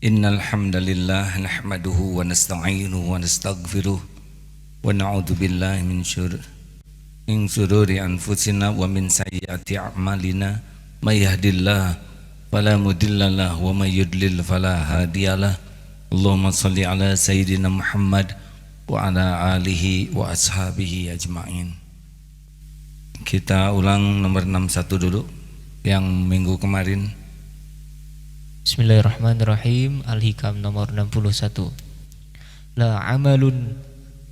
Innal hamdalillah nahmaduhu wa nasta'inuhu wa nastaghfiruh wa na'udzu billahi min shururi anfusina wa min sayyiati a'malina may yahdihillahu fala mudhillalah wa may yudlil fala hadiyalah. Allahumma shalli ala sayyidina Muhammad wa ala alihi wa ashabihi ajma'in. Kita ulang nomor 61 dulu yang minggu kemarin. Bismillahirrahmanirrahim. Al-Hikam nomor 61. La amalun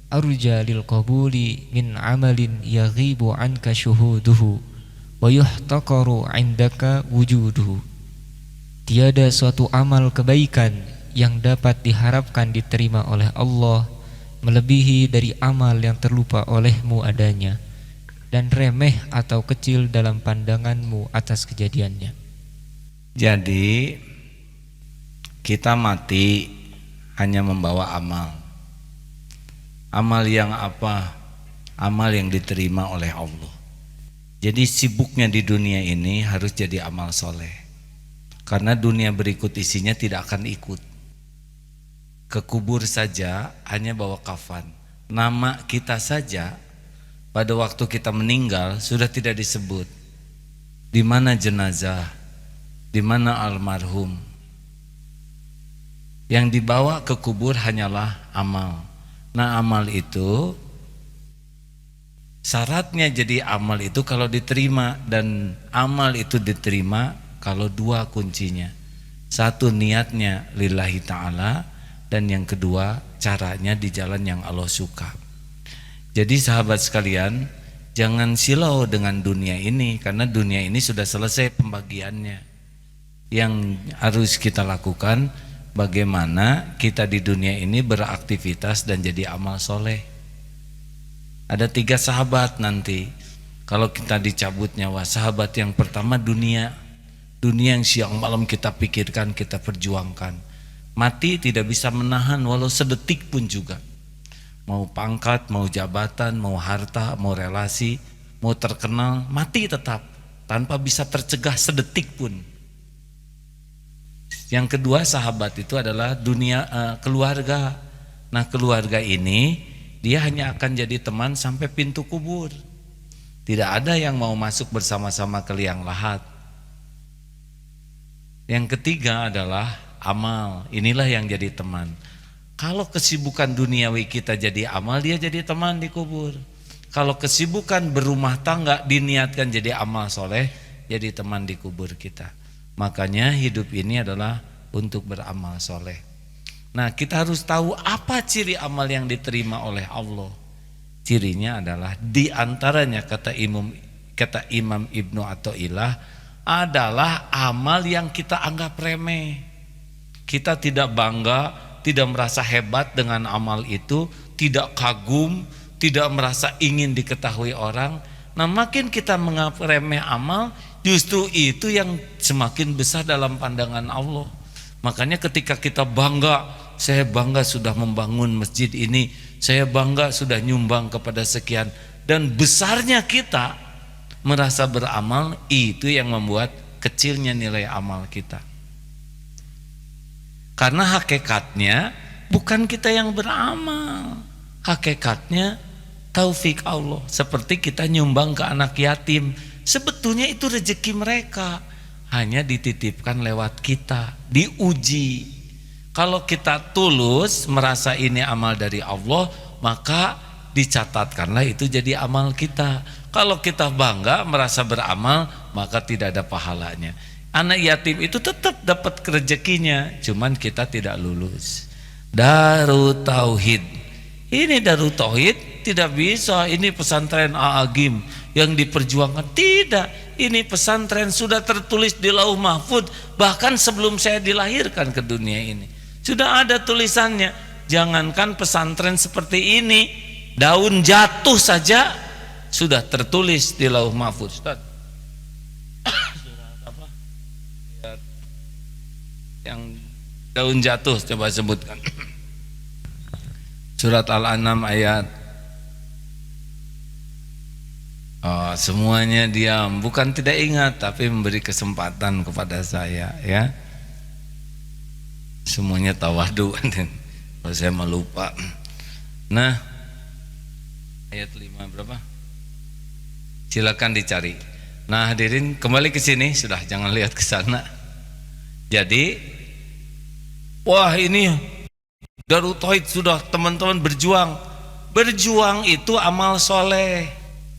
arja lil qabuli min amalin yaghibu anka syuhuduhu wa yuhtaqaru indaka wujuduhu. Tiada suatu amal kebaikan yang dapat diharapkan diterima oleh Allah melebihi dari amal yang terlupa olehmu adanya dan remeh atau kecil dalam pandanganmu atas kejadiannya. Jadi kita mati hanya membawa amal. Amal yang apa? Amal yang diterima oleh Allah. Jadi sibuknya di dunia ini harus jadi amal soleh. Karena dunia berikut isinya tidak akan ikut. Ke kubur saja hanya bawa kafan. Nama kita saja pada waktu kita meninggal sudah tidak disebut. Di mana jenazah? Di mana almarhum? Yang dibawa ke kubur hanyalah amal. Nah, amal itu syaratnya jadi amal itu kalau diterima, dan amal itu diterima kalau dua kuncinya. Satu, niatnya lillahi ta'ala, dan yang kedua caranya di jalan yang Allah suka. Jadi sahabat sekalian, jangan silau dengan dunia ini, karena dunia ini sudah selesai pembagiannya. Yang harus kita lakukan, bagaimana kita di dunia ini beraktivitas dan jadi amal soleh. Ada 3 sahabat nanti kalau kita dicabut nyawa. Sahabat yang pertama dunia yang siang malam kita pikirkan, kita perjuangkan. Mati tidak bisa menahan walau sedetik pun juga. Mau pangkat, mau jabatan, mau harta, mau relasi, mau terkenal, mati tetap tanpa bisa tercegah sedetik pun. Yang kedua sahabat itu adalah keluarga. Nah, keluarga ini dia hanya akan jadi teman sampai pintu kubur. Tidak ada yang mau masuk bersama-sama ke liang lahat. Yang ketiga adalah amal. Inilah yang jadi teman. Kalau kesibukan duniawi kita jadi amal, dia jadi teman di kubur. Kalau kesibukan berumah tangga diniatkan jadi amal soleh, jadi teman di kubur kita. Makanya hidup ini adalah untuk beramal soleh. Nah, kita harus tahu apa ciri amal yang diterima oleh Allah. Cirinya adalah diantaranya kata Imam Ibnu Athaillah adalah amal yang kita anggap remeh. Kita tidak bangga, tidak merasa hebat dengan amal itu, tidak kagum, tidak merasa ingin diketahui orang. Nah, makin kita menganggap remeh amal, justru itu yang semakin besar dalam pandangan Allah. Makanya ketika kita bangga, saya bangga sudah membangun masjid ini, saya bangga sudah nyumbang kepada sekian, dan besarnya kita merasa beramal, itu yang membuat kecilnya nilai amal kita. Karena hakikatnya bukan kita yang beramal, hakikatnya taufik Allah. Seperti kita nyumbang ke anak yatim, sebetulnya itu rezeki mereka, hanya dititipkan lewat kita, diuji. Kalau kita tulus merasa ini amal dari Allah, maka dicatatkanlah itu jadi amal kita. Kalau kita bangga merasa beramal, maka tidak ada pahalanya. Anak yatim itu tetap dapat rezekinya, cuman kita tidak lulus. Darut Tauhid, ini Darut Tauhid tidak bisa, ini pesantren Al-Agim yang diperjuangkan. Tidak, ini pesantren sudah tertulis di Lauh Mahfud. Bahkan sebelum saya dilahirkan ke dunia ini sudah ada tulisannya. Jangankan pesantren seperti ini, daun jatuh saja sudah tertulis di Lauh Mahfud. Ustaz, surat apa? Yang daun jatuh coba sebutkan. Surat Al-An'am ayat. Oh, semuanya diam, bukan tidak ingat tapi memberi kesempatan kepada saya, ya. Semuanya tawadu. Kalau saya mah lupa. Nah, ayat 5 berapa? Silakan dicari. Nah, hadirin kembali ke sini, sudah jangan lihat ke sana. Jadi, wah ini Darut Tauhid sudah teman-teman berjuang. Berjuang itu amal soleh.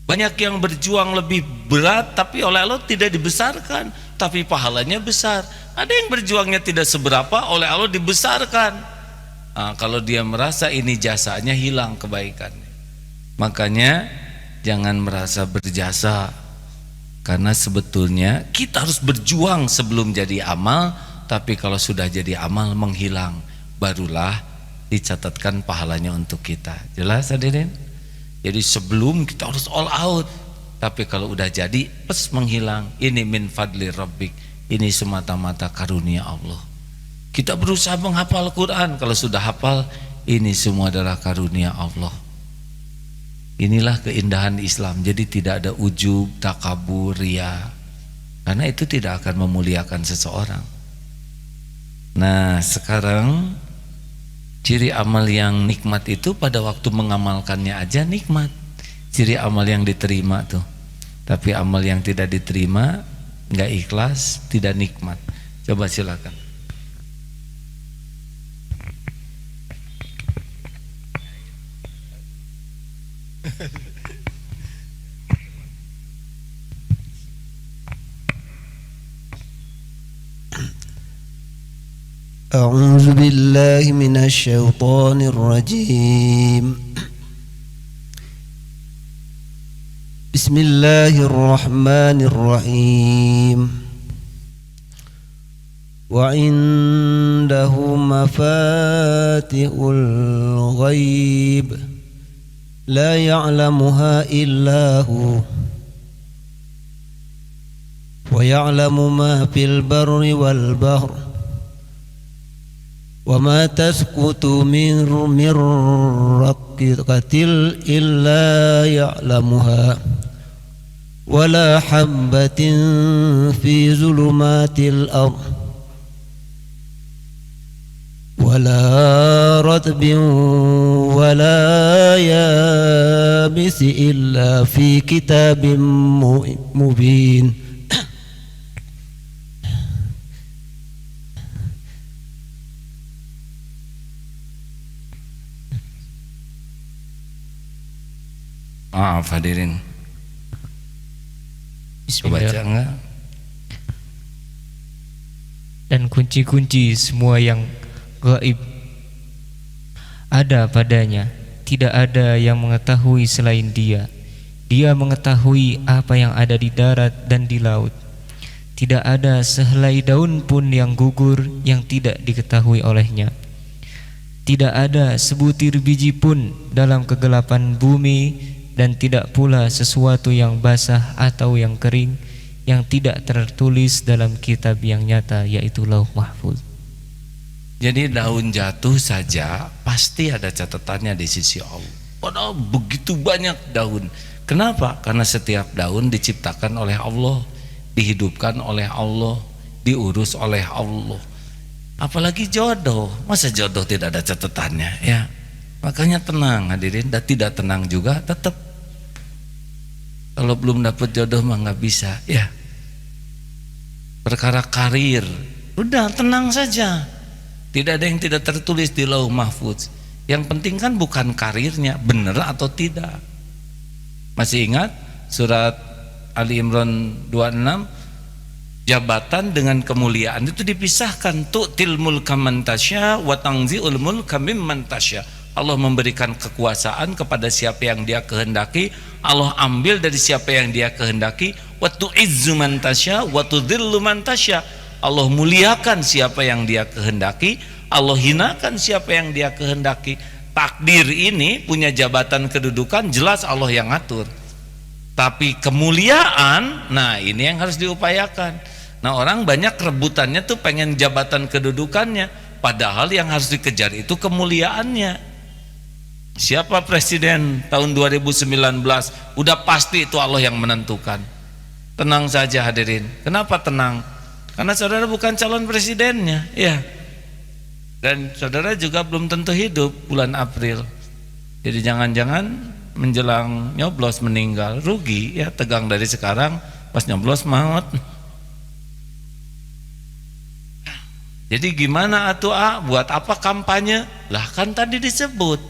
Banyak yang berjuang lebih berat tapi oleh Allah tidak dibesarkan, tapi pahalanya besar. Ada yang berjuangnya tidak seberapa, oleh Allah dibesarkan. Nah, kalau dia merasa ini jasanya, hilang kebaikannya. Makanya jangan merasa berjasa, karena sebetulnya kita harus berjuang sebelum jadi amal. Tapi kalau sudah jadi amal menghilang, barulah dicatatkan pahalanya untuk kita. Jelas hadirin? Jadi sebelum kita harus all out, tapi kalau udah jadi pes menghilang. Ini min fadli rabbik, ini semata-mata karunia Allah. Kita berusaha menghafal Quran, kalau sudah hafal, ini semua adalah karunia Allah. Inilah keindahan Islam. Jadi tidak ada ujub, takabur, riya, karena itu tidak akan memuliakan seseorang. Nah, sekarang ciri amal yang nikmat itu pada waktu mengamalkannya aja nikmat. Ciri amal yang diterima tuh. Tapi amal yang tidak diterima, nggak ikhlas, tidak nikmat. Coba silakan. أعوذ بالله من الشيطان الرجيم. بسم الله الرحمن الرحيم. وعنده مفاتح الغيب لا يعلمها إلا هو ويعلم ما في البر والبحر وما تسقط من رقة إلا يعلمها ولا حبة في ظلمات الأرض ولا رطب ولا يابس إلا في كتاب مبين. Maaf hadirin, Bismillah. baca enggak? Dan kunci-kunci semua yang gaib ada padanya, tidak ada yang mengetahui selain Dia. Dia mengetahui apa yang ada di darat dan di laut. Tidak ada sehelai daun pun yang gugur yang tidak diketahui olehnya. Tidak ada sebutir biji pun dalam kegelapan bumi, dan tidak pula sesuatu yang basah atau yang kering yang tidak tertulis dalam kitab yang nyata, yaitu Lauh Mahfuz. Jadi daun jatuh saja pasti ada catatannya di sisi Allah. Padahal begitu banyak daun. Kenapa? Karena setiap daun diciptakan oleh Allah, dihidupkan oleh Allah, diurus oleh Allah. Apalagi jodoh, masa jodoh tidak ada catatannya, ya? Makanya tenang hadirin, dan tidak tenang juga tetap. Kalau belum dapat jodoh mah nggak bisa, ya. Perkara karir, udah tenang saja. Tidak ada yang tidak tertulis di Lauh Mahfuz. Yang penting kan bukan karirnya, benar atau tidak. Masih ingat surat Ali Imran 26? Jabatan dengan kemuliaan itu dipisahkan. Tu'til mulka man tasya wa tanzi'ul mulka mimman tasya. Allah memberikan kekuasaan kepada siapa yang Dia kehendaki, Allah ambil dari siapa yang Dia kehendaki. Wa tu'izzu man tasya wa tudhillu man tasya. Allah muliakan siapa yang Dia kehendaki, Allah hinakan siapa yang Dia kehendaki. Takdir ini punya jabatan kedudukan, jelas Allah yang ngatur. Tapi kemuliaan, nah ini yang harus diupayakan. Nah, orang banyak rebutannya tuh pengen jabatan kedudukannya, padahal yang harus dikejar itu kemuliaannya. Siapa presiden tahun 2019, udah pasti itu Allah yang menentukan. Tenang saja hadirin. Kenapa tenang? Karena saudara bukan calon presidennya, ya. Dan saudara juga belum tentu hidup bulan April. Jadi jangan-jangan menjelang nyoblos meninggal, rugi ya, tegang dari sekarang, pas nyoblos maut. Jadi gimana atuh buat apa kampanye? Lah kan tadi disebut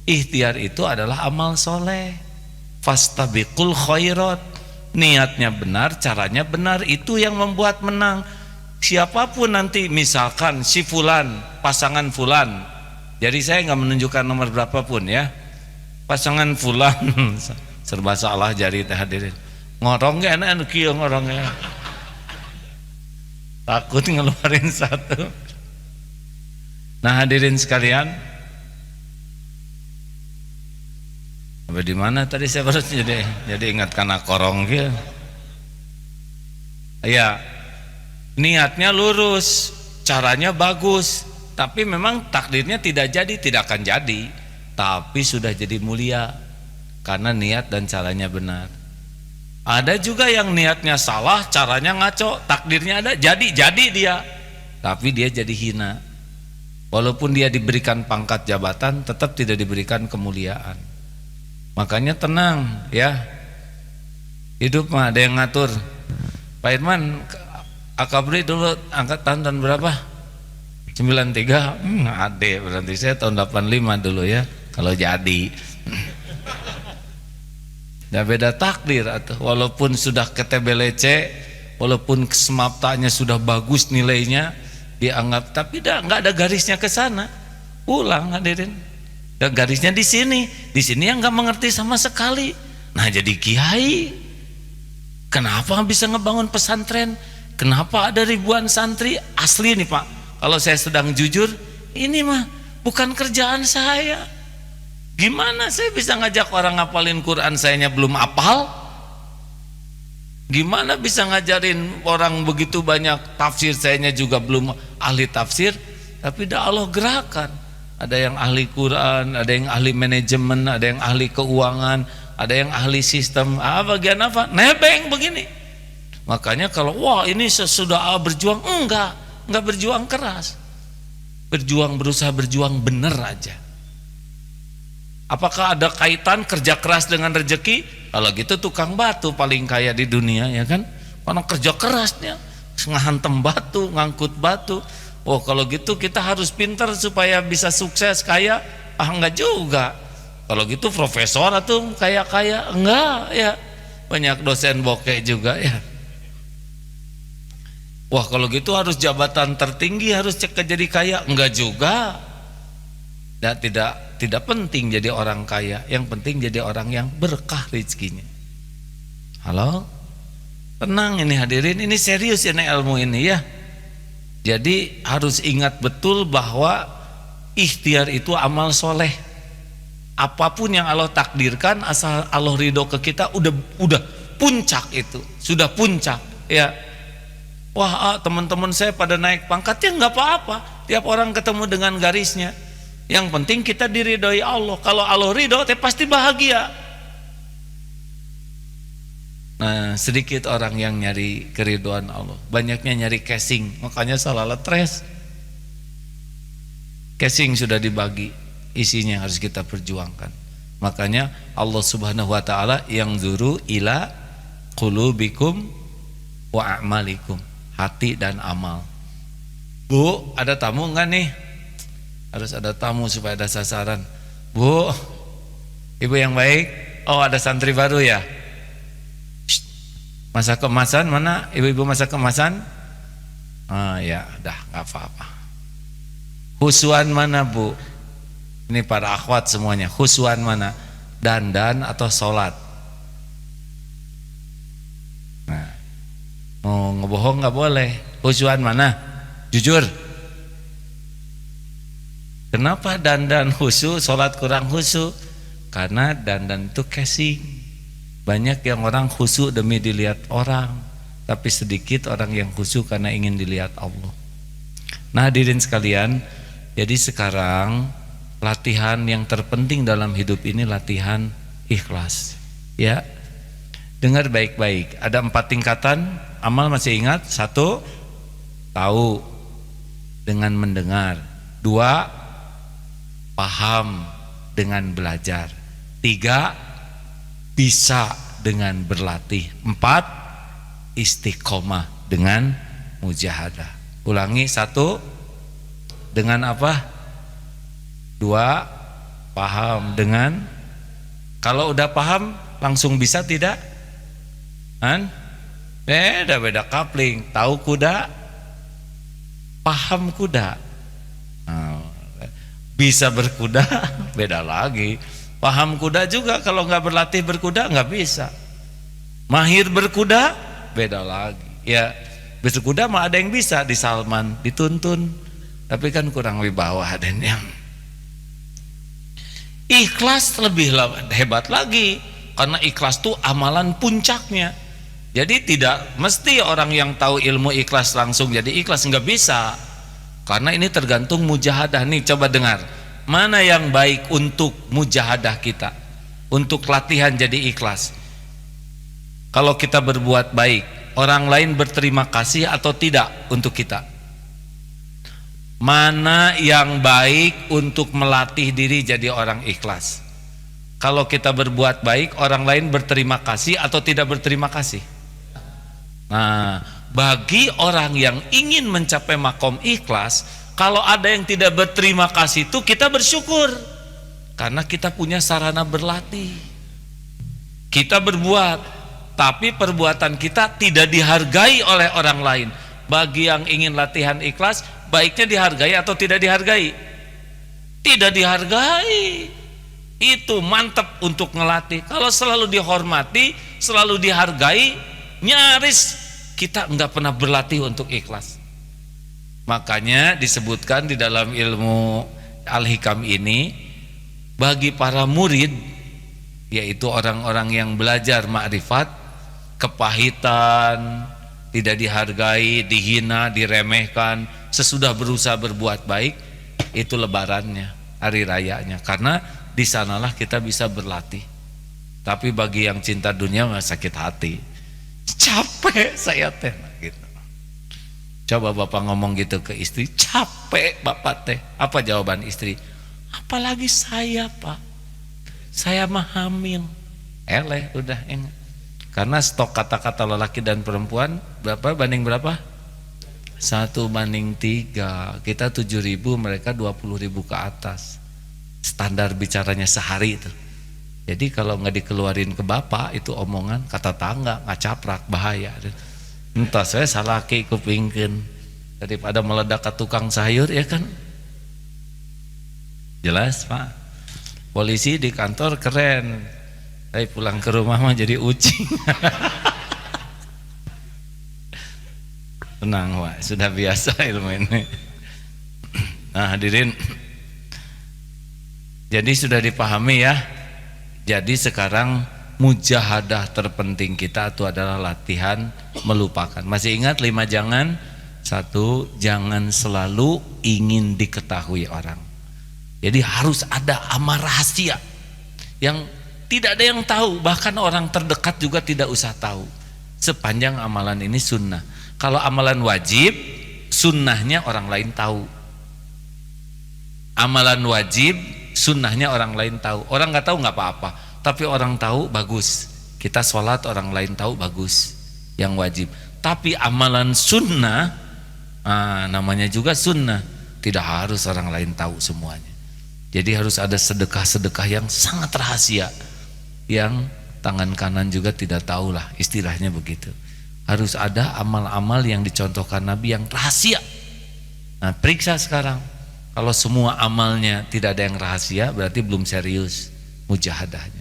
ikhtiar itu adalah amal soleh. Fastabiqul khairat. Niatnya benar, caranya benar, itu yang membuat menang. Siapapun nanti, misalkan si fulan, pasangan fulan. Jadi saya nggak menunjukkan nomor berapapun ya. Pasangan fulan serba salah jari teh hadirin. Ngorongnya enak kieu ngorongnya. Takut ngeluarin satu. Nah hadirin sekalian, sampai di mana tadi saya baru jadi ingat karena korong gitu. Ya, niatnya lurus, caranya bagus, tapi memang takdirnya tidak jadi, tidak akan jadi, tapi sudah jadi mulia karena niat dan caranya benar. Ada juga yang niatnya salah, caranya ngaco, takdirnya ada, jadi dia, tapi dia jadi hina. Walaupun dia diberikan pangkat jabatan, tetap tidak diberikan kemuliaan. Makanya tenang ya, hidup mah ada yang ngatur. Pak Irman, Akabri dulu angkatan tahun berapa? 93. Ade berarti saya tahun 85 dulu ya, kalau jadi. Nah beda takdir atau walaupun sudah KTBLC, walaupun semaptanya sudah bagus nilainya dianggap, tapi nggak ada garisnya ke sana. Ulang hadirin. Dan garisnya di sini yang nggak mengerti sama sekali. Nah jadi kiai, kenapa bisa ngebangun pesantren? Kenapa ada ribuan santri? Asli nih Pak, kalau saya sedang jujur, ini mah bukan kerjaan saya. Gimana saya bisa ngajak orang ngapalin Quran, sayanya belum apal? Gimana bisa ngajarin orang begitu banyak tafsir, sayanya juga belum ahli tafsir? Tapi dah Allah gerakan. Ada yang ahli Quran, ada yang ahli manajemen, ada yang ahli keuangan, ada yang ahli sistem. Bagian apa? Nebeng begini. Makanya kalau wah ini sesudah berjuang, enggak berjuang keras. Berusaha berjuang bener aja. Apakah ada kaitan kerja keras dengan rezeki? Kalau gitu tukang batu paling kaya di dunia ya kan? Karena kerja kerasnya, ngahantem batu, ngangkut batu. Oh kalau gitu kita harus pintar supaya bisa sukses kaya? Enggak juga. Kalau gitu profesor atau kaya-kaya? Enggak ya. Banyak dosen bokeh juga ya. Wah kalau gitu harus jabatan tertinggi, harus cek jadi kaya? Enggak juga. Dan tidak penting jadi orang kaya, yang penting jadi orang yang berkah rezekinya. Halo? Tenang ini hadirin, ini serius ini ilmu ini ya. Jadi harus ingat betul bahwa ikhtiar itu amal soleh. Apapun yang Allah takdirkan, asal Allah ridho ke kita, udah puncak itu, sudah puncak ya. Wah teman-teman saya pada naik pangkat, ya nggak apa-apa, tiap orang ketemu dengan garisnya. Yang penting kita diridhoi Allah. Kalau Allah ridho, pasti bahagia. Nah, sedikit orang yang nyari keridhaan Allah, banyaknya nyari casing, makanya salah letres. Casing sudah dibagi, isinya harus kita perjuangkan. Makanya Allah Subhanahu wa taala yang zuru ila qulubikum wa a'malikum, hati dan amal. Bu, ada tamu enggak nih? Harus ada tamu supaya ada sasaran. Bu, ibu yang baik. Oh ada santri baru ya. Masak kemasan mana? Ibu-ibu masak kemasan? Ya dah nggak apa-apa. Husuan mana Bu? Ini para akhwat semuanya. Husuan mana? Dandan atau sholat? Nah, mau ngebohong nggak boleh. Husuan mana? Jujur. Kenapa dandan khusyuk, sholat kurang khusyuk? Karena dandan itu casing. Banyak yang orang khusyuk demi dilihat orang, tapi sedikit orang yang khusyuk karena ingin dilihat Allah. Nah hadirin sekalian, jadi sekarang latihan yang terpenting dalam hidup ini latihan ikhlas. Ya, dengar baik-baik. Ada 4 tingkatan amal, masih ingat? 1, tahu dengan mendengar. 2, 2, paham dengan belajar. 3, bisa dengan berlatih. 4, istiqomah dengan mujahadah. Ulangi. 1, dengan apa? 2, paham dengan. Kalau udah paham langsung bisa tidak? Beda kapling. Tahu kuda, paham kuda. Bisa berkuda beda lagi. Paham kuda juga kalau nggak berlatih berkuda nggak bisa. Mahir berkuda beda lagi. Ya, berkuda mah ada yang bisa di Salman, dituntun, tapi kan kurang wibawa. Dan yang ikhlas lebih hebat lagi, karena ikhlas tuh amalan puncaknya. Jadi tidak mesti orang yang tahu ilmu ikhlas langsung jadi ikhlas, nggak bisa. Karena ini tergantung mujahadah. Nih coba dengar, mana yang baik untuk mujahadah kita, untuk latihan jadi ikhlas. Kalau kita berbuat baik, orang lain berterima kasih atau tidak untuk kita? Mana yang baik untuk melatih diri jadi orang ikhlas? Kalau kita berbuat baik, orang lain berterima kasih atau tidak berterima kasih? Nah, bagi orang yang ingin mencapai makom ikhlas, kalau ada yang tidak berterima kasih itu kita bersyukur, karena kita punya sarana berlatih. Kita berbuat, tapi perbuatan kita tidak dihargai oleh orang lain. Bagi yang ingin latihan ikhlas, baiknya dihargai atau tidak dihargai? Tidak dihargai. Itu mantap untuk ngelatih. Kalau selalu dihormati, selalu dihargai, nyaris kita enggak pernah berlatih untuk ikhlas. Makanya disebutkan di dalam ilmu Al-Hikam ini, bagi para murid, yaitu orang-orang yang belajar ma'rifat, kepahitan, tidak dihargai, dihina, diremehkan, sesudah berusaha berbuat baik, itu lebarannya, hari rayanya, karena di sanalah kita bisa berlatih. Tapi bagi yang cinta dunia mah sakit hati, capek saya teh gitu. Coba bapak ngomong gitu ke istri, capek bapak teh. Apa jawaban istri? Apalagi saya pak, saya mah hamil. Eleh udah enggak. Karena stok kata-kata lelaki dan perempuan berapa banding berapa? 1:3. Kita 7.000, mereka 20.000 ke atas. Standar bicaranya sehari itu. Jadi kalau nggak dikeluarin ke bapak, itu omongan kata tangga, ngacaprak, bahaya. Entah saya salah ke kupingkeun, daripada meledak ke tukang sayur, ya kan? Jelas pak. Polisi di kantor keren, tapi pulang ke rumah mah jadi ucing. Tenang pak, sudah biasa ilmu ini. Nah hadirin, jadi sudah dipahami ya. Jadi sekarang mujahadah terpenting kita itu adalah latihan melupakan. Masih ingat 5 jangan? 1, jangan selalu ingin diketahui orang. Jadi harus ada amal rahasia yang tidak ada yang tahu, bahkan orang terdekat juga tidak usah tahu, sepanjang amalan ini sunnah. Kalau amalan wajib, sunnahnya orang lain tahu. Amalan wajib, sunnahnya orang lain tahu. Orang nggak tahu nggak apa-apa, tapi orang tahu bagus. Kita sholat orang lain tahu bagus, yang wajib. Tapi amalan sunnah, namanya juga sunnah, tidak harus orang lain tahu semuanya. Jadi harus ada sedekah-sedekah yang sangat rahasia, yang tangan kanan juga tidak tahu lah, istilahnya begitu. Harus ada amal-amal yang dicontohkan Nabi yang rahasia. Nah periksa sekarang, kalau semua amalnya tidak ada yang rahasia, berarti belum serius mujahadahnya.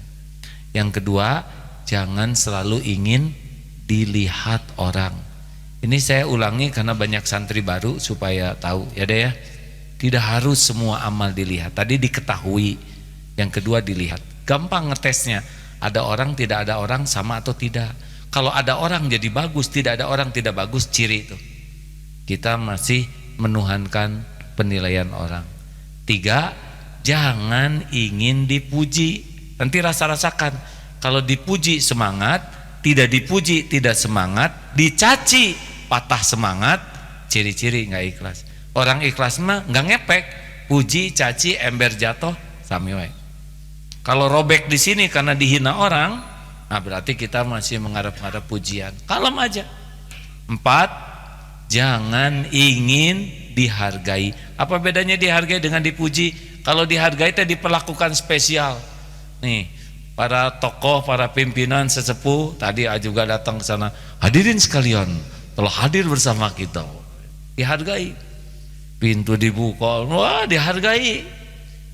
Yang kedua, jangan selalu ingin dilihat orang. Ini saya ulangi karena banyak santri baru supaya tahu ya deh ya. Tidak harus semua amal dilihat. Tadi diketahui. Yang kedua dilihat. Gampang ngetesnya. Ada orang, tidak ada orang, sama atau tidak. Kalau ada orang jadi bagus, tidak ada orang tidak bagus, ciri itu. Kita masih menuhankan penilaian orang. 3, jangan ingin dipuji. Nanti rasa-rasakan. Kalau dipuji semangat, tidak dipuji tidak semangat, dicaci patah semangat, ciri-ciri nggak ikhlas. Orang ikhlas mah nggak ngepek, puji, caci, ember jatuh, sami wae. Kalau robek di sini karena dihina orang, nah berarti kita masih mengharap-harap pujian. Kalem aja. 4, jangan ingin dihargai. Apa bedanya dihargai dengan dipuji? Kalau dihargai itu diperlakukan spesial. Nih, para tokoh, para pimpinan sesepuh tadi juga datang ke sana. Hadirin sekalian, telah hadir bersama kita. Dihargai. Pintu dibuka, wah dihargai.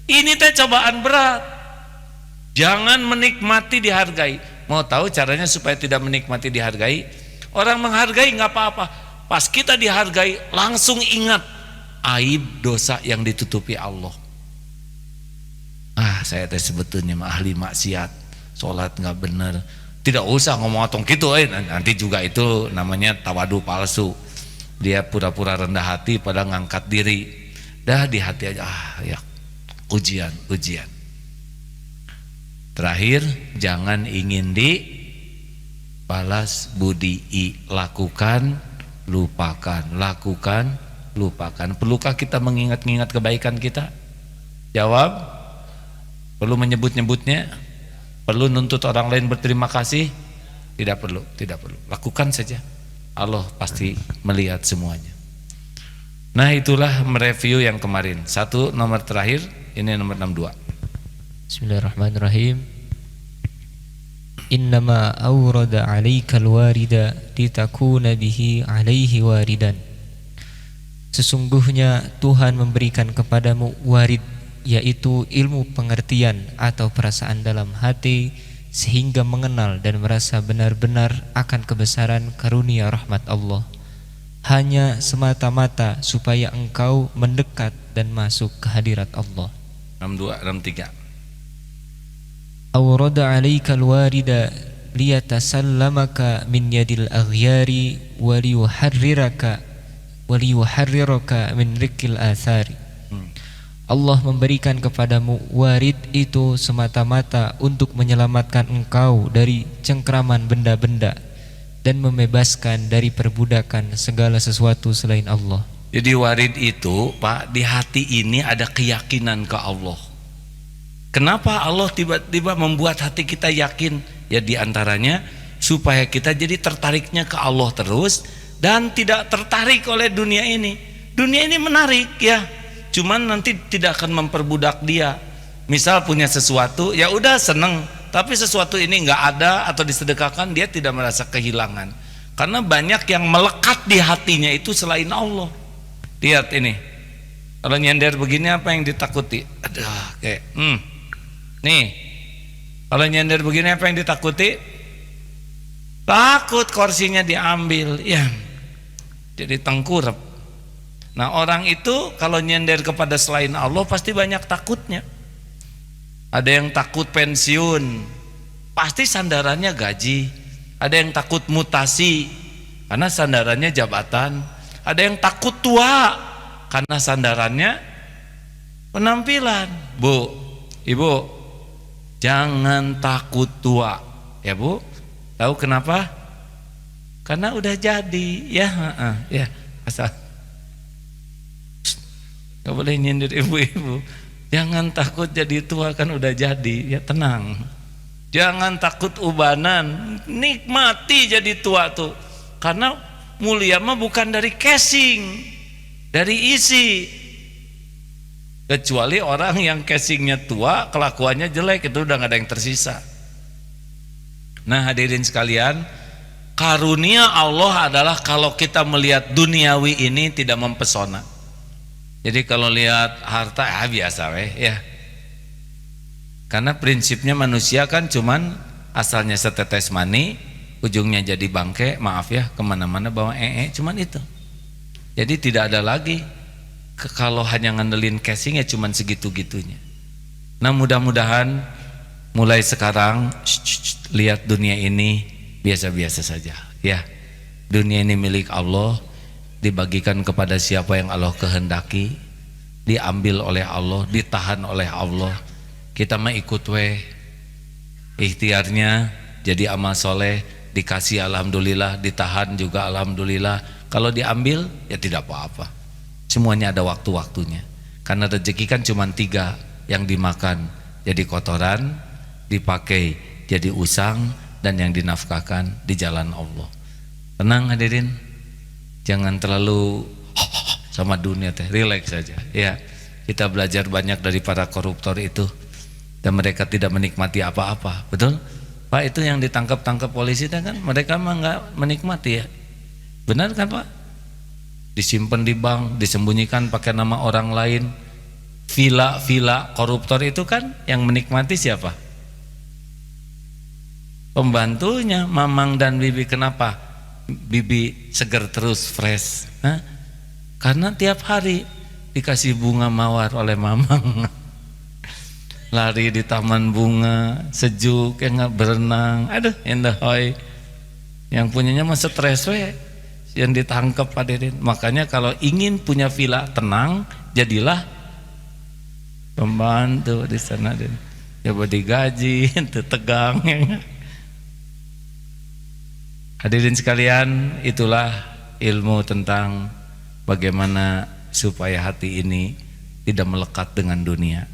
Ini teh cobaan berat. Jangan menikmati dihargai. Mau tahu caranya supaya tidak menikmati dihargai? Orang menghargai nggak apa-apa. Pas kita dihargai, langsung ingat aib dosa yang ditutupi Allah. Saya teh sebetulnya ahli maksiat, sholat nggak bener. Tidak usah ngomong atong gitu, nanti juga itu namanya tawadu palsu. Dia pura-pura rendah hati pada ngangkat diri. Dah di hati aja, ya ujian. Terakhir, jangan ingin dibalas budi. Lakukan, lupakan. Perlukah kita mengingat-ingat kebaikan kita? Jawab. Perlu menyebut-nyebutnya? Perlu nuntut orang lain berterima kasih? Tidak perlu. Lakukan saja. Allah pasti melihat semuanya. Nah, itulah mereview yang kemarin. 1 nomor terakhir, ini nomor 62. Bismillahirrahmanirrahim. Innama awrada 'alaikal warida litakuna bihi 'alaihi waridan. Sesungguhnya Tuhan memberikan kepadamu warid, yaitu ilmu pengertian atau perasaan dalam hati, sehingga mengenal dan merasa benar-benar akan kebesaran karunia rahmat Allah, hanya semata-mata supaya engkau mendekat dan masuk ke hadirat Allah. 63. Awrada 'alaikal warida liyatasallamaka min yadil aghyari wa liyuharriraka min rikil athari. Allah memberikan kepadamu warid itu semata-mata untuk menyelamatkan engkau dari cengkraman benda-benda dan membebaskan dari perbudakan segala sesuatu selain Allah. Jadi warid itu, Pak, di hati ini ada keyakinan ke Allah. Kenapa Allah tiba-tiba membuat hati kita yakin? Ya diantaranya supaya kita jadi tertariknya ke Allah terus dan tidak tertarik oleh dunia ini. Dunia ini menarik ya, cuman nanti tidak akan memperbudak dia. Misal punya sesuatu, ya udah seneng, tapi sesuatu ini nggak ada atau disedekahkan, dia tidak merasa kehilangan. Karena banyak yang melekat di hatinya itu selain Allah. Lihat ini, kalau nyender begini apa yang ditakuti? Aduh, kayak, nih, kalau nyender begini apa yang ditakuti? Takut kursinya diambil, ya, jadi tengkurap. Nah, orang itu kalau nyender kepada selain Allah pasti banyak takutnya. Ada yang takut pensiun, pasti sandarannya gaji. Ada yang takut mutasi, karena sandarannya jabatan. Ada yang takut tua, karena sandarannya penampilan. Bu, ibu, jangan takut tua, ya bu. Tahu kenapa? Karena udah jadi, ya, asal. Gak boleh nyindir ibu-ibu. Jangan takut jadi tua, kan udah jadi, ya tenang. Jangan takut ubanan, nikmati jadi tua tuh. Karena mulia mah bukan dari casing, dari isi. Kecuali orang yang casingnya tua, kelakuannya jelek, itu udah gak ada yang tersisa. Nah, hadirin sekalian, karunia Allah adalah kalau kita melihat duniawi ini tidak mempesona. Jadi kalau lihat harta biasa ya. Karena prinsipnya manusia kan cuman asalnya setetes mani, ujungnya jadi bangke, maaf ya, kemana-mana bawa cuman itu. Jadi tidak ada lagi kalau hanya ngandelin casing ya cuman segitu-gitunya. Nah, mudah-mudahan mulai sekarang lihat dunia ini biasa-biasa saja ya. Dunia ini milik Allah, dibagikan kepada siapa yang Allah kehendaki, diambil oleh Allah, ditahan oleh Allah. Kita mah ikut ikhtiarnya jadi amal soleh, dikasih alhamdulillah, ditahan juga alhamdulillah. Kalau diambil ya tidak apa-apa, semuanya ada waktu-waktunya. Karena rezeki kan cuma 3, yang dimakan jadi kotoran, dipakai jadi usang, dan yang dinafkahkan di jalan Allah. Tenang hadirin, jangan terlalu sama dunia teh, relax saja ya. Kita belajar banyak dari para koruptor itu, dan mereka tidak menikmati apa-apa, betul? Pak, itu yang ditangkap polisi kan mereka mah nggak menikmati ya, benar kan Pak? Disimpan di bank, disembunyikan pakai nama orang lain. Villa koruptor itu kan yang menikmati siapa? Pembantunya, mamang dan bibi. Kenapa bibi seger terus, fresh? Karena tiap hari dikasih bunga mawar oleh mamang. Lari di taman bunga, sejuk, nggak berenang, aduh indah hoy. Yang punyanya mah stres we, yang ditangkap hadirin. Makanya kalau ingin punya villa tenang, jadilah pembantu di sana, dan coba digaji, itu tegang. Hadirin sekalian, itulah ilmu tentang bagaimana supaya hati ini tidak melekat dengan dunia.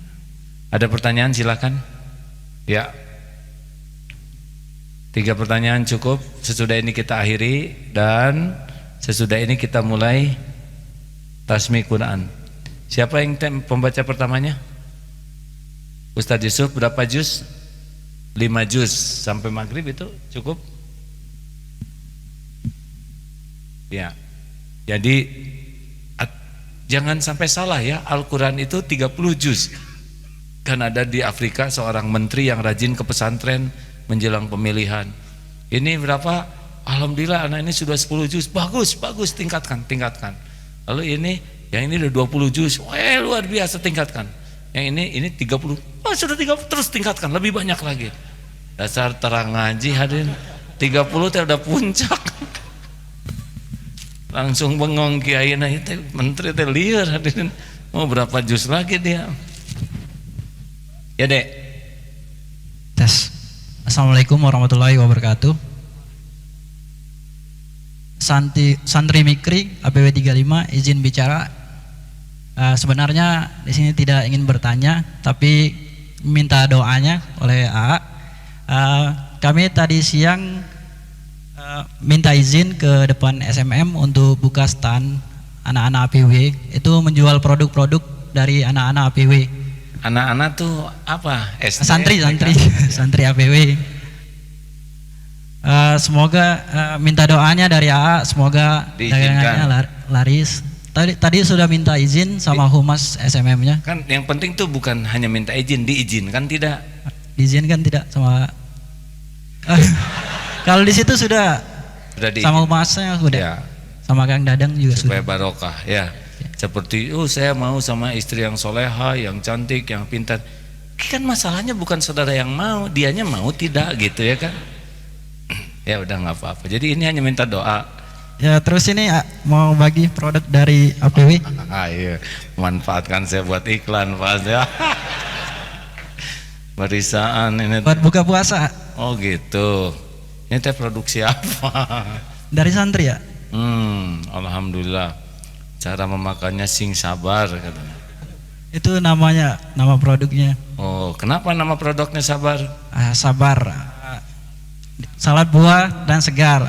Ada pertanyaan silakan. Ya. 3 pertanyaan cukup. Sesudah ini kita akhiri, dan sesudah ini kita mulai tasmi Quran. Siapa yang pembaca pertamanya? Ustadz Yusuf, berapa juz? 5 juz sampai maghrib itu cukup? Ya. Jadi jangan sampai salah ya, Al-Quran itu 30 juz. Kan ada di Afrika seorang menteri yang rajin ke pesantren menjelang pemilihan. Ini berapa? Alhamdulillah anak ini sudah 10 juz. Bagus, tingkatkan. Lalu yang ini udah 20 juz. Luar biasa, tingkatkan. Yang ini 30. Sudah 30, terus tingkatkan, lebih banyak lagi. Dasar terang ngaji hadirin. 30 teh udah puncak. Langsung bengong kiai itu menteri teh liar hadirin. Mau berapa juz lagi dia? Ya Dek. Tes. Assalamualaikum warahmatullahi wabarakatuh. Santri Mikri APW 35 izin bicara. Sebenarnya di sini tidak ingin bertanya, tapi minta doanya oleh AA. Kami tadi siang minta izin ke depan SMM untuk buka stand anak-anak APW, itu menjual produk-produk dari anak-anak APW. Anak-anak tuh apa? SD, santri APW. Semoga minta doanya dari AA, semoga dagangannya laris. Tadi sudah minta izin sama humas SMM-nya. Kan yang penting tuh bukan hanya minta izin, diizinkan tidak? Diizinkan tidak sama kalau di situ sudah sama humasnya sudah. Ya. Sama Kang Dadang juga supaya sudah. Barokah ya. Seperti saya mau sama istri yang soleha, yang cantik, yang pintar. Kan masalahnya bukan saudara yang mau, dianya mau tidak gitu ya kan. Ya udah nggak apa-apa. Jadi ini hanya minta doa. Ya terus ini mau bagi produk dari APW. Iya, manfaatkan saya buat iklan Pak ya. Barisaan ini. Buat buka puasa. Oh gitu. Ini teh produksi apa? Dari santri ya. Alhamdulillah. Cara memakannya sing sabar katanya. Itu nama produknya. Oh, kenapa nama produknya sabar? Sabar. Salad buah dan segar.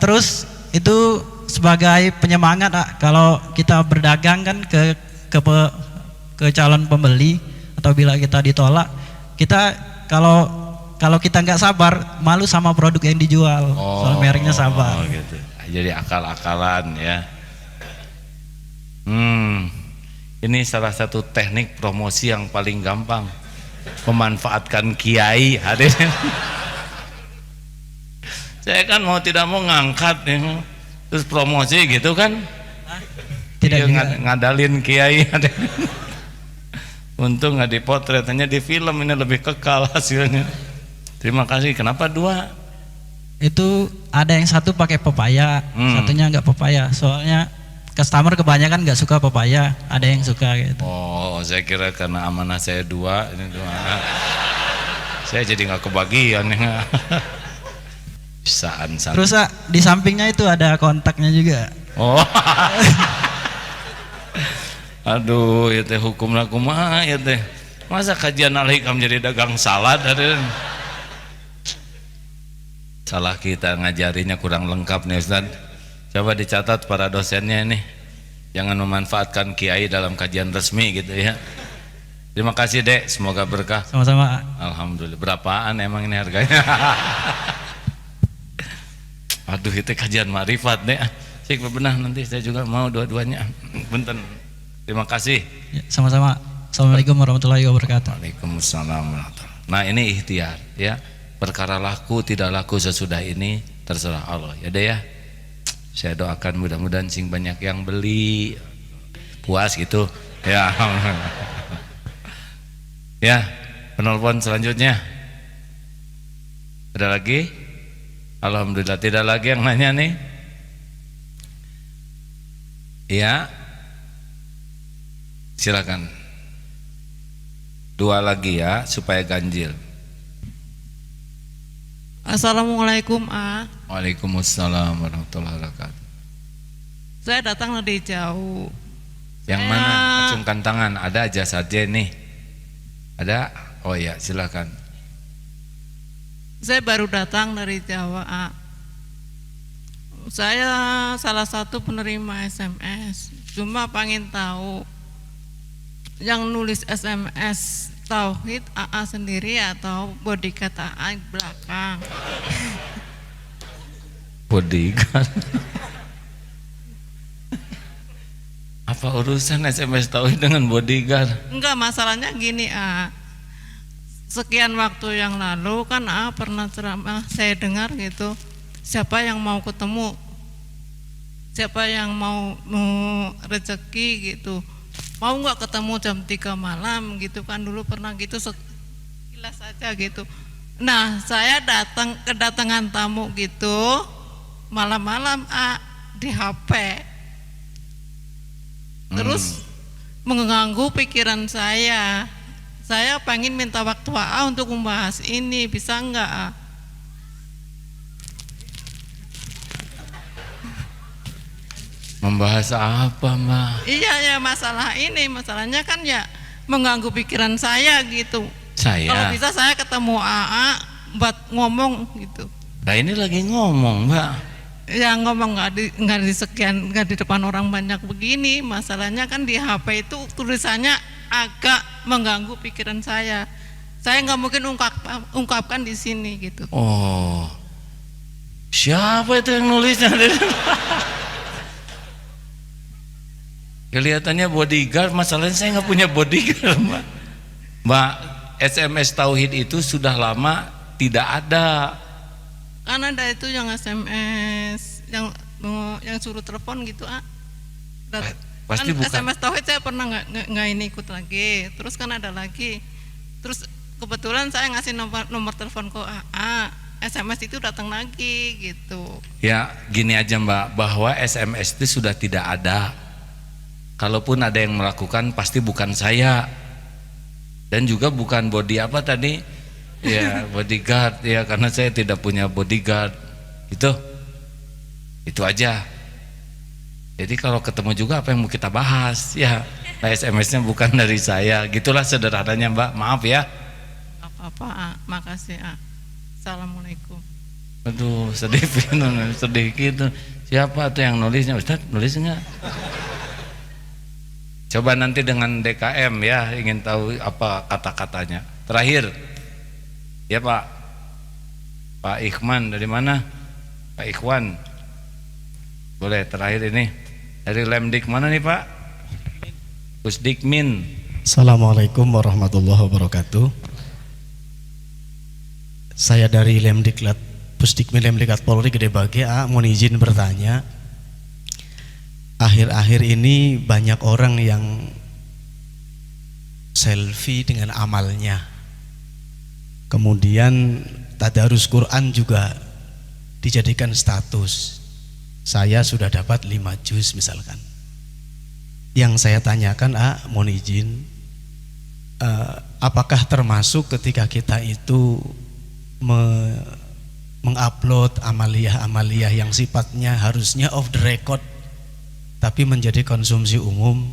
Terus itu sebagai penyemangat kalau kita berdagang kan ke calon pembeli, atau bila kita ditolak, kita kalau kita nggak sabar, malu sama produk yang dijual. Soal mereknya sabar. Gitu. Jadi akal-akalan ya. Ini salah satu teknik promosi yang paling gampang, memanfaatkan kiai hadirin. Saya kan mau tidak mau ngangkat ya, terus promosi gitu kan. Tidak ngadalin kiai hadirin. Untung nggak dipotret, hanya di film, ini lebih kekal hasilnya. Terima kasih. Kenapa 2? Itu ada yang satu pakai pepaya, satunya nggak pepaya. Soalnya customer kebanyakan nggak suka pepaya, ada yang suka gitu. Oh, saya kira karena amanah saya 2, ini 2 anak. Saya jadi nggak kebagian ya. Bisaan. Terus di sampingnya itu ada kontaknya juga. Oh. Aduh, ya teh hukumna kumaha ya teh. Masa kajian al-hikam jadi dagang salad ada. Salah kita ngajarinya kurang lengkap nih Ustaz. Coba dicatat para dosennya ini. Jangan memanfaatkan kiai dalam kajian resmi gitu ya. Terima kasih Dek, semoga berkah. Sama-sama. Alhamdulillah. Berapaan emang ini harganya? Aduh, itu kajian marifat Dek. Cik bebenah nanti saya juga mau dua-duanya. Punten. Terima kasih. Ya, sama-sama. Assalamualaikum warahmatullahi wabarakatuh. Waalaikumsalam warahmatullahi. Nah, ini ikhtiar ya. Perkara laku tidak laku sesudah ini terserah Allah. Ya deh ya. Saya doakan mudah-mudahan sing banyak yang beli puas gitu. Ya. Ya, penelpon selanjutnya. Ada lagi? Alhamdulillah tidak lagi yang nanya nih. Ya. Silakan. Dua lagi ya supaya ganjil. Assalamualaikum A. Waalaikumsalam warahmatullahi wabarakatuh. Saya datang dari jauh. Yang mana? Acungkan tangan. Ada aja saja nih. Ada? Oh ya, silakan. Saya baru datang dari Jawa A. Saya salah satu penerima SMS. Cuma pengen tahu yang nulis SMS Tauhid AA sendiri atau bodyguard AA belakang. Bodyguard. Apa urusan SMS Tauhid dengan bodyguard? Enggak, masalahnya gini A. Sekian waktu yang lalu kan A pernah ceramah, saya dengar gitu. Siapa yang mau ketemu? Siapa yang mau rezeki gitu? Mau nggak ketemu jam 3 malam gitu kan, dulu pernah gitu sekilas saja gitu. Nah, saya kedatangan tamu gitu malam-malam di HP. Terus mengganggu pikiran saya. Saya pengen minta waktu AA untuk membahas ini, bisa nggak A? Membahas apa Mbak? Iya ya, masalah ini, masalahnya kan ya mengganggu pikiran saya gitu. Saya? Kalau bisa saya ketemu AA buat ngomong gitu. Nah ini lagi ngomong Mbak. Ya ngomong nggak di depan orang banyak begini. Masalahnya kan di HP itu tulisannya agak mengganggu pikiran saya. Saya nggak mungkin ungkapkan di sini gitu. Oh, siapa itu yang nulisnya? Kelihatannya bodyguard, masalahnya saya nggak punya bodyguard Mbak. Mbak, SMS Tauhid itu sudah lama tidak ada. Kan ada itu yang SMS, yang suruh telepon gitu Pasti kan bukan. SMS Tauhid saya pernah nggak ini ikut lagi. Terus kan ada lagi. Terus kebetulan saya ngasih nomor telepon ke AA. SMS itu datang lagi gitu. Ya gini aja Mbak, bahwa SMS itu sudah tidak ada. Kalaupun ada yang melakukan pasti bukan saya. Dan juga bukan body apa tadi? Ya bodyguard ya, karena saya tidak punya bodyguard. Itu aja. Jadi kalau ketemu juga apa yang mau kita bahas ya. Nah, SMS-nya bukan dari saya. Gitulah sederhananya Mbak. Maaf ya. Apa-apa A. Makasih A. Assalamualaikum. Aduh sedih sedih gitu. Siapa tuh yang nulisnya? Ustaz nulis enggak? Coba nanti dengan DKM ya, ingin tahu apa kata-katanya. Terakhir, ya Pak, Pak Ikhwan dari mana? Pak Ikhwan, boleh terakhir ini dari Lemdik mana nih Pak? Pusdikmin. Assalamualaikum warahmatullahi wabarakatuh. Saya dari Lemdiklat Pusdikmin Lemdiklat Polri Gede Bage mohon izin bertanya. Akhir-akhir ini banyak orang yang selfie dengan amalnya. Kemudian tadarus Quran juga dijadikan status. Saya sudah dapat 5 juz misalkan. Yang saya tanyakan, mohon izin, apakah termasuk ketika kita itu mengupload amaliyah-amaliyah yang sifatnya harusnya off the record tapi menjadi konsumsi umum,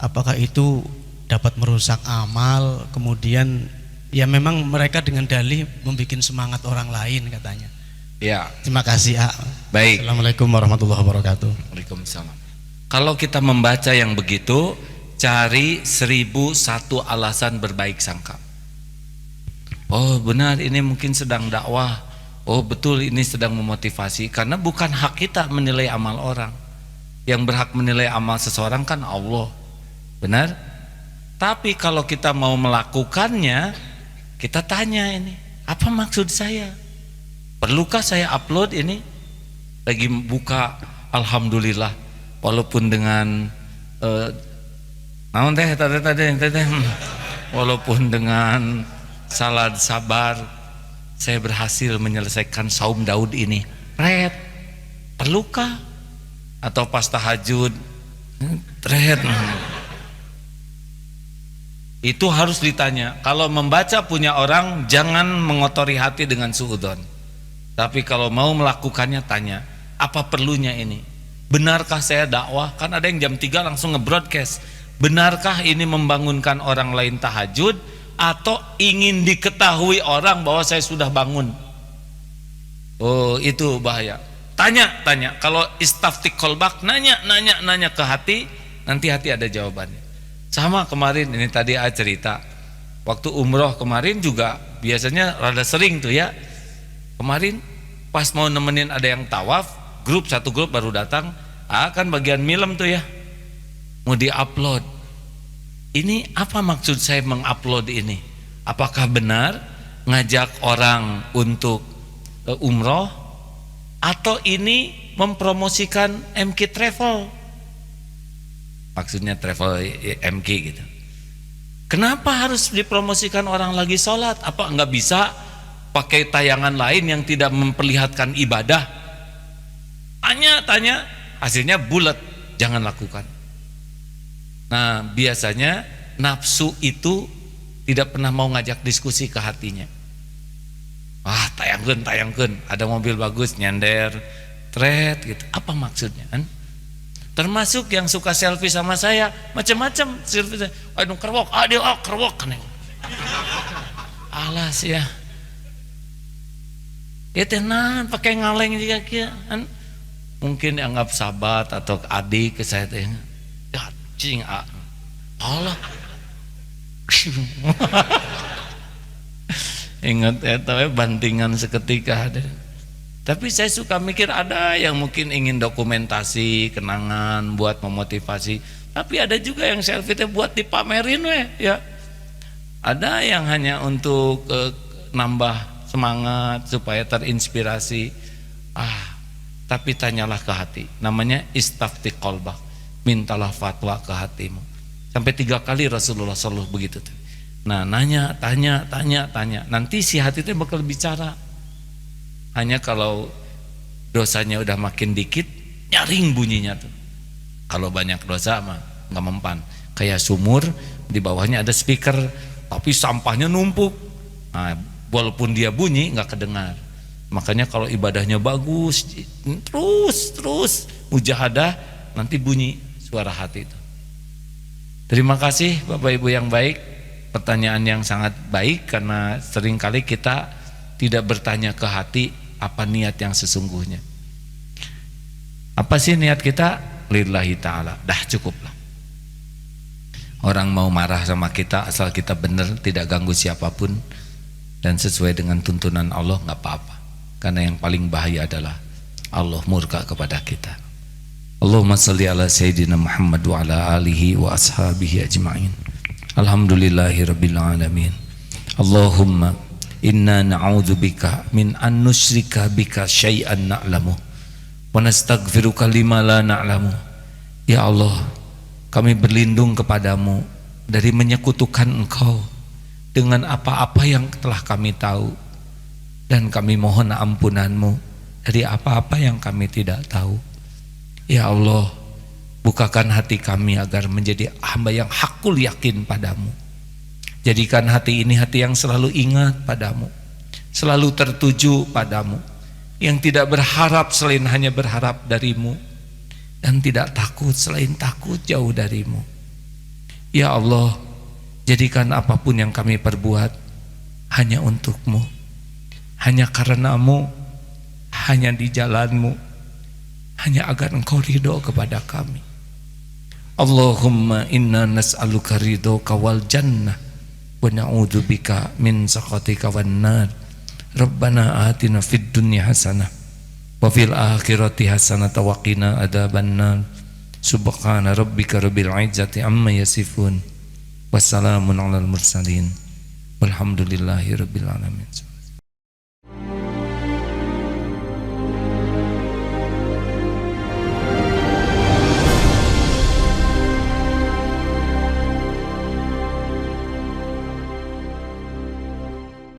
apakah itu dapat merusak amal? Kemudian ya memang mereka dengan dalih membuat semangat orang lain katanya. Ya, Terima kasih. baik. Assalamualaikum warahmatullahi wabarakatuh. Waalaikumsalam. Kalau kita membaca yang begitu, cari 1001 alasan berbaik sangka. Oh benar, ini mungkin sedang dakwah. Oh betul, ini sedang memotivasi. Karena bukan hak kita menilai amal orang. Yang berhak menilai amal seseorang kan Allah. Benar? Tapi kalau kita mau melakukannya, kita tanya ini, apa maksud saya? Perlukah saya upload ini? Lagi buka, alhamdulillah, walaupun dengan walaupun dengan salad sabar, saya berhasil menyelesaikan saum Daud ini. Red, perlukah? Atau pas tahajud, red. Itu harus ditanya. Kalau membaca punya orang, jangan mengotori hati dengan suudzon. Tapi kalau mau melakukannya, tanya, apa perlunya ini? Benarkah saya dakwah? Kan ada yang jam 3 langsung nge-broadcast. Benarkah ini membangunkan orang lain tahajud? Atau ingin diketahui orang bahwa saya sudah bangun? Oh itu bahaya. Tanya. Kalau istaftik kolbak, nanya ke hati, nanti hati ada jawabannya. Sama kemarin ini tadi cerita, waktu umroh kemarin juga biasanya rada sering tuh ya. Kemarin pas mau nemenin ada yang tawaf, satu grup baru datang, kan bagian milem tuh ya, mau diupload. Ini apa maksud saya mengupload ini? Apakah benar ngajak orang untuk umroh, atau ini mempromosikan MK Travel? Maksudnya travel MK gitu. Kenapa harus dipromosikan orang lagi sholat? Apa nggak bisa pakai tayangan lain yang tidak memperlihatkan ibadah? Tanya, hasilnya bulat, jangan lakukan. Nah biasanya nafsu itu tidak pernah mau ngajak diskusi ke hatinya. Tayangkeun, ada mobil bagus nyender, thread gitu. Apa maksudnya kan? Termasuk yang suka selfie sama saya, macam-macam selfie. Aduh kerwok, kerwok kan. Alas ya. Ya tenan pakai ngaleng juga kan. Mungkin dianggap sahabat atau adik ke saya teh. Ya cing Allah. Ingat ya, bantingan seketika ada. Tapi saya suka mikir ada yang mungkin ingin dokumentasi kenangan buat memotivasi, tapi ada juga yang selfie itu buat dipamerin ya. Ada yang hanya untuk nambah semangat supaya terinspirasi. Tapi tanyalah ke hati. Namanya istafti qalbak. Mintalah fatwa ke hatimu. Sampai 3 kali Rasulullah SAW begitu tuh. Nah, tanya. Nanti si hati itu bakal bicara. Hanya kalau dosanya udah makin dikit, nyaring bunyinya tuh. Kalau banyak dosa mah nggak mempan. Kayak sumur, di bawahnya ada speaker, tapi sampahnya numpuk. Nah, walaupun dia bunyi nggak kedengar. Makanya kalau ibadahnya bagus, terus mujahadah, nanti bunyi suara hati itu. Terima kasih Bapak Ibu yang baik. Pertanyaan yang sangat baik, karena seringkali kita tidak bertanya ke hati apa niat yang sesungguhnya. Apa sih niat kita? Lillahi ta'ala. Dah cukup lah. Orang mau marah sama kita, asal kita benar, tidak ganggu siapapun dan sesuai dengan tuntunan Allah, nggak apa-apa. Karena yang paling bahaya adalah Allah murka kepada kita. Allahumma salli ala Sayyidina Muhammad wa ala alihi wa ashabihi ajma'in. Alhamdulillahirabbil alamin. Allahumma inna na'udzubika min an nusyrika bika syai'an na'lamu wa nastaghfiruka lima la na'lamu. Ya Allah, kami berlindung kepadamu dari menyekutukan Engkau dengan apa-apa yang telah kami tahu, dan kami mohon ampunanmu dari apa-apa yang kami tidak tahu. Ya Allah, bukakan hati kami agar menjadi hamba yang hakul yakin padamu. Jadikan hati ini hati yang selalu ingat padamu, selalu tertuju padamu, yang tidak berharap selain hanya berharap darimu, dan tidak takut selain takut jauh darimu. Ya Allah, jadikan apapun yang kami perbuat hanya untukmu, hanya karenamu, hanya di jalanmu, hanya agar engkau ridho kepada kami. Allahumma inna nas'aluka ridhoka wal jannah wa na'udzubika min sakhatika wan nar. Rabbana atina fid dunya hasanah wa fil akhirati hasanah wa qina adzabannar. Subhana rabbika rabbil izzati amma yasifun. Wassalamun alal mursalin. Walhamdulillahi rabbil alamin.